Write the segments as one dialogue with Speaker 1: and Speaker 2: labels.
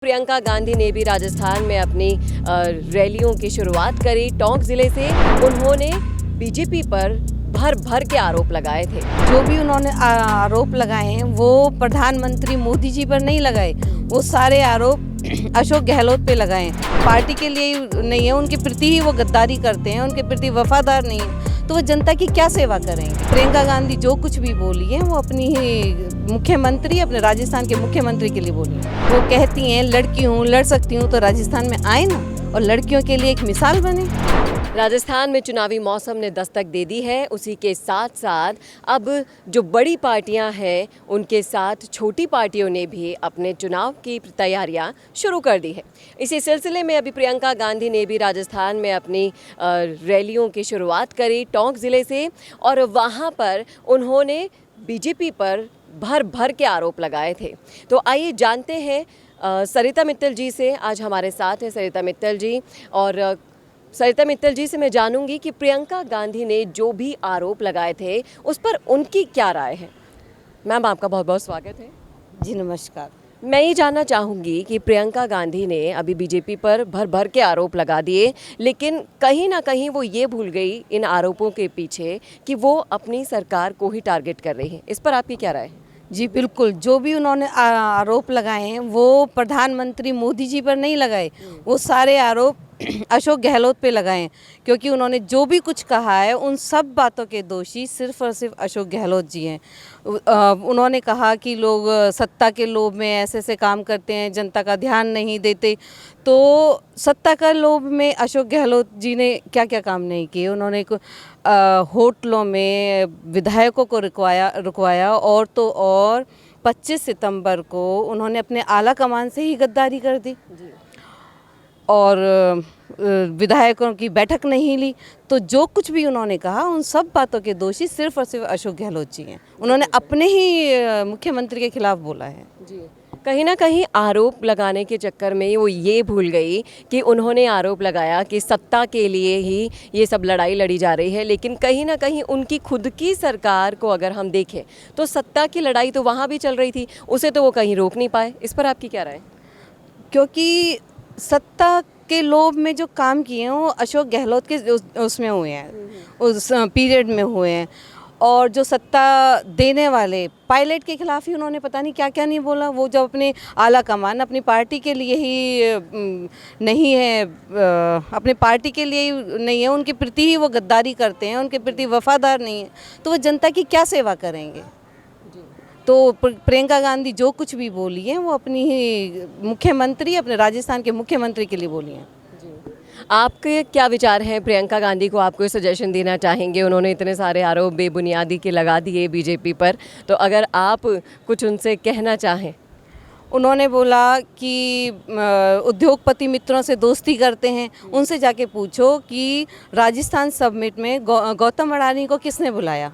Speaker 1: प्रियंका गांधी ने भी राजस्थान में अपनी रैलियों की शुरुआत करी। टोंक जिले से उन्होंने बीजेपी पर भर भर के आरोप लगाए थे।
Speaker 2: जो भी उन्होंने आरोप लगाए हैं वो प्रधानमंत्री मोदी जी पर नहीं लगाए, वो सारे आरोप अशोक गहलोत पे लगाए हैं। पार्टी के लिए नहीं है, उनके प्रति ही वो गद्दारी करते हैं, उनके प्रति वफादार नहीं है, तो वो जनता की क्या सेवा करेंगे। प्रियंका गांधी जो कुछ भी बोली है वो अपनी ही मुख्यमंत्री, अपने राजस्थान के मुख्यमंत्री के लिए बोली है। वो कहती हैं लड़की हूँ, लड़ सकती हूँ, तो राजस्थान में आए ना और लड़कियों के लिए एक मिसाल बने।
Speaker 1: राजस्थान में चुनावी मौसम ने दस्तक दे दी है। उसी के साथ साथ अब जो बड़ी पार्टियां हैं उनके साथ छोटी पार्टियों ने भी अपने चुनाव की तैयारियां शुरू कर दी है। इसी सिलसिले में अभी प्रियंका गांधी ने भी राजस्थान में अपनी रैलियों की शुरुआत करी टोंक ज़िले से, और वहां पर उन्होंने बीजेपी पर भर भर के आरोप लगाए थे। तो आइए जानते हैं सरिता मित्तल जी से। आज हमारे साथ है सरिता मित्तल जी, और सरिता मित्तल जी से मैं जानूंगी कि प्रियंका गांधी ने जो भी आरोप लगाए थे उस पर उनकी क्या राय है। मैम, आपका बहुत बहुत स्वागत है।
Speaker 2: जी नमस्कार।
Speaker 1: मैं ये जानना चाहूँगी कि प्रियंका गांधी ने अभी बीजेपी पर भर भर के आरोप लगा दिए, लेकिन कहीं ना कहीं वो ये भूल गई इन आरोपों के पीछे कि वो अपनी सरकार को ही टारगेट कर रही है। इस पर आपकी क्या राय है?
Speaker 2: जी बिल्कुल, जो भी उन्होंने आरोप लगाए हैं वो प्रधानमंत्री मोदी जी पर नहीं लगाए, वो सारे आरोप अशोक गहलोत पे लगाए हैं, क्योंकि उन्होंने जो भी कुछ कहा है उन सब बातों के दोषी सिर्फ और सिर्फ अशोक गहलोत जी हैं। उन्होंने कहा कि लोग सत्ता के लोभ में ऐसे ऐसे काम करते हैं, जनता का ध्यान नहीं देते। तो सत्ता का लोभ में अशोक गहलोत जी ने क्या क्या काम नहीं किए। उन्होंने होटलों में विधायकों को रुकवाया और तो और 25 सितंबर को उन्होंने अपने आला कमान से ही गद्दारी कर दी और विधायकों की बैठक नहीं ली। तो जो कुछ भी उन्होंने कहा उन सब बातों के दोषी सिर्फ और सिर्फ अशोक गहलोत जी हैं। उन्होंने अपने ही मुख्यमंत्री के खिलाफ बोला है।
Speaker 1: जी, कहीं ना कहीं आरोप लगाने के चक्कर में वो ये भूल गई कि उन्होंने आरोप लगाया कि सत्ता के लिए ही ये सब लड़ाई लड़ी जा रही है, लेकिन कहीं ना कहीं उनकी खुद की सरकार को अगर हम देखें तो सत्ता की लड़ाई तो वहाँ भी चल रही थी, उसे तो वो कहीं रोक नहीं पाए। इस पर आपकी क्या राय है?
Speaker 2: क्योंकि सत्ता के लोभ में जो काम किए हैं वो अशोक गहलोत के उसमें हुए हैं, उस पीरियड में हुए हैं। और जो सत्ता देने वाले पायलट के खिलाफ ही उन्होंने पता नहीं क्या क्या नहीं बोला। वो जब अपने आला कमान अपनी पार्टी के लिए ही नहीं है, अपने पार्टी के लिए ही नहीं है, उनके प्रति ही वो गद्दारी करते हैं, उनके प्रति वफादार नहीं है, तो वो जनता की क्या सेवा करेंगे। तो प्रियंका गांधी जो कुछ भी बोली है वो अपनी ही मुख्यमंत्री, अपने राजस्थान के मुख्यमंत्री के लिए बोली है।
Speaker 1: आपके क्या विचार हैं? प्रियंका गांधी को आप कोई सजेशन देना चाहेंगे? उन्होंने इतने सारे आरोप बेबुनियादी के लगा दिए बीजेपी पर, तो अगर आप कुछ उनसे कहना चाहें।
Speaker 2: उन्होंने बोला कि उद्योगपति मित्रों से दोस्ती करते हैं, उनसे जाके पूछो कि राजस्थान समिट में गौतम अडानी को किसने बुलाया।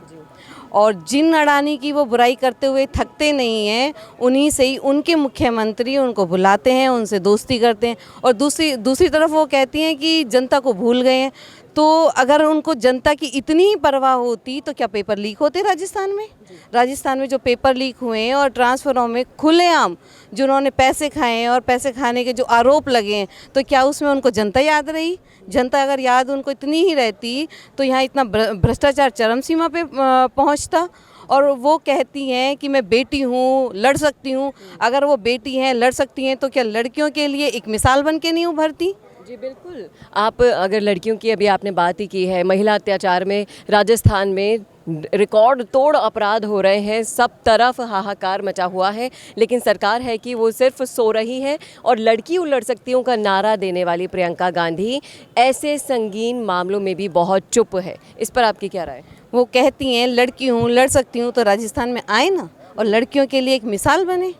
Speaker 2: और जिन अडानी की वो बुराई करते हुए थकते नहीं हैं, उन्हीं से ही उनके मुख्यमंत्री उनको बुलाते हैं, उनसे दोस्ती करते हैं। और दूसरी तरफ वो कहती हैं कि जनता को भूल गए हैं। तो अगर उनको जनता की इतनी ही परवाह होती तो क्या पेपर लीक होते राजस्थान में? राजस्थान में जो पेपर लीक हुए हैं और ट्रांसफरों में खुलेआम जिन्होंने पैसे खाए हैं और पैसे खाने के जो आरोप लगे हैं, तो क्या उसमें उनको जनता याद रही? जनता अगर याद उनको इतनी ही रहती तो यहाँ इतना भ्रष्टाचार चरम सीमा पे पहुँचता। और वो कहती हैं कि मैं बेटी हूँ, लड़ सकती हूँ। अगर वो बेटी हैं, लड़ सकती हैं, तो क्या लड़कियों के लिए एक मिसाल बन के नहीं उभरती?
Speaker 1: जी बिल्कुल। आप अगर लड़कियों की अभी आपने बात ही की है, महिला अत्याचार में राजस्थान में रिकॉर्ड तोड़ अपराध हो रहे हैं, सब तरफ हाहाकार मचा हुआ है, लेकिन सरकार है कि वो सिर्फ सो रही है। और लड़की लड़ सकती हूँ का नारा देने वाली प्रियंका गांधी ऐसे संगीन मामलों में भी बहुत चुप है। इस पर आपकी क्या राय?
Speaker 2: वो कहती हैं लड़की हूँ, लड़ सकती हूँ, तो राजस्थान में आए ना और लड़कियों के लिए एक मिसाल बने।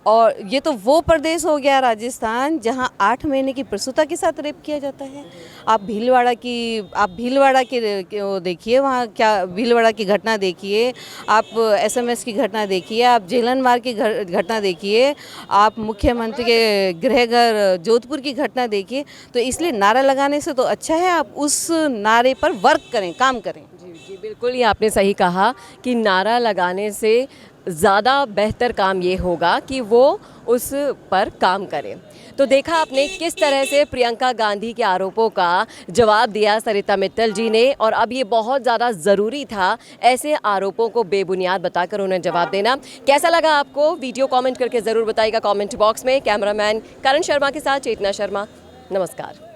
Speaker 2: और ये तो वो प्रदेश हो गया राजस्थान जहाँ 8 महीने की प्रसूता के साथ रेप किया जाता है। आप भीलवाड़ा की वो देखिए, वहाँ क्या भीलवाड़ा की घटना देखिए, आप एसएमएस की घटना देखिए, आप झेलनवार की घटना देखिए, आप मुख्यमंत्री के गृहघर जोधपुर की घटना देखिए। तो इसलिए नारा लगाने से तो अच्छा है आप उस नारे पर वर्क करें, काम करें।
Speaker 1: जी बिल्कुल, ये आपने सही कहा कि नारा लगाने से ज़्यादा बेहतर काम ये होगा कि वो उस पर काम करें। तो देखा आपने किस तरह से प्रियंका गांधी के आरोपों का जवाब दिया सरिता मित्तल जी ने, और अब ये बहुत ज़्यादा ज़रूरी था ऐसे आरोपों को बेबुनियाद बताकर उन्हें जवाब देना। कैसा लगा आपको वीडियो कमेंट करके ज़रूर बताइएगा कमेंट बॉक्स में। कैमरामैन करण शर्मा के साथ चेतना शर्मा, नमस्कार।